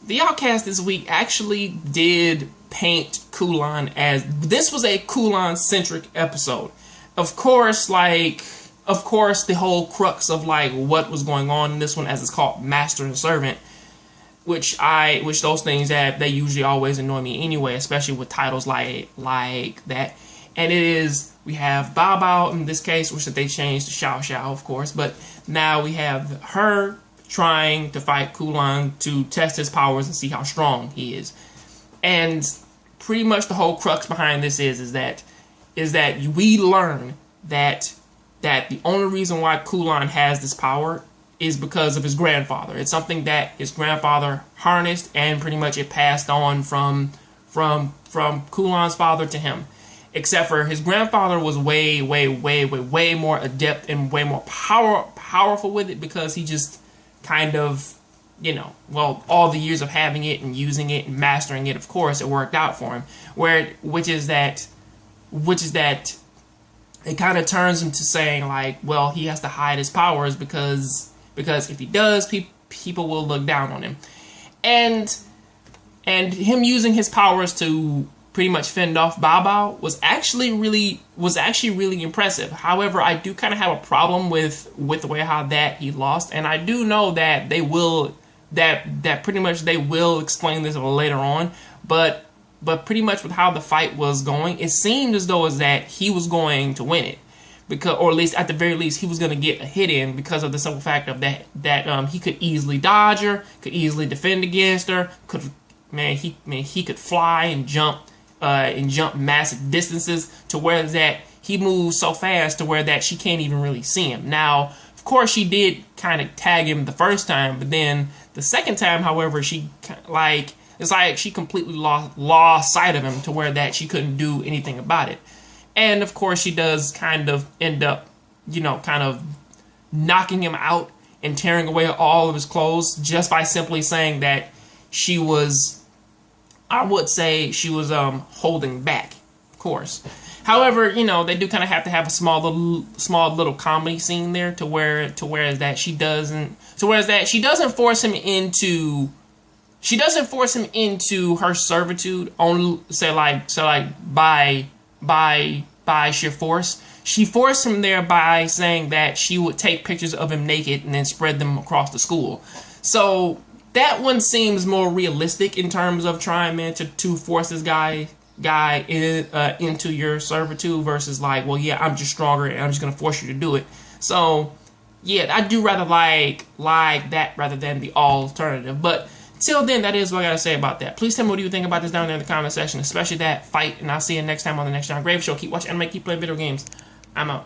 the Outcast this week actually did paint Kulan as, this was a Kulan-centric episode. Of course, the whole crux of like what was going on in this one, as it's called, master and servant, which those things that they usually always annoy me anyway, especially with titles like that. And it is, we have Bao Bao in this case, which they changed to Xiao Xiao, of course, but now we have her trying to fight Kulan to test his powers and see how strong he is. And pretty much the whole crux behind this is that we learn that the only reason why Kulan has this power is because of his grandfather. It's something that his grandfather harnessed, and pretty much it passed on from Kulan's father to him. Except for his grandfather was way more adept and way more powerful with it, because he just kind of, well, all the years of having it and using it and mastering it, of course, it worked out for him. Which is that it kind of turns him to saying, like, well, he has to hide his powers because if he does, people will look down on him. And him using his powers to pretty much fend off Bao Bao was actually really impressive. However, I do kind of have a problem with the way how that he lost, and I do know that they will pretty much they will explain this later on, but pretty much with how the fight was going, it seemed as though that he was going to win it, because, or at least at the very least, he was going to get a hit in, because of the simple fact of that he could easily dodge her, could easily defend against her, he could fly and jump massive distances, to where that he moves so fast to where that she can't even really see him. Now, of course, she did kind of tag him the first time, but then the second time, however, it's like she completely lost sight of him, to where that she couldn't do anything about it. And of course, she does kind of end up, kind of knocking him out and tearing away all of his clothes, just by simply saying that she was, I would say she was holding back, of course. However, they do kind of have to have a small little comedy scene there, to where that she doesn't force him into her servitude only by sheer force. She forced him there by saying that she would take pictures of him naked and then spread them across the school. So that one seems more realistic in terms of trying, to force this guy into your servitude, versus like, well, yeah, I'm just stronger and I'm just gonna force you to do it. So yeah, I do rather like that rather than the alternative. But till then, that is what I gotta say about that. Please tell me what you think about this down there in the comment section, especially that fight. And I'll see you next time on the next Jongravesshow. Keep watching anime, keep playing video games. I'm out.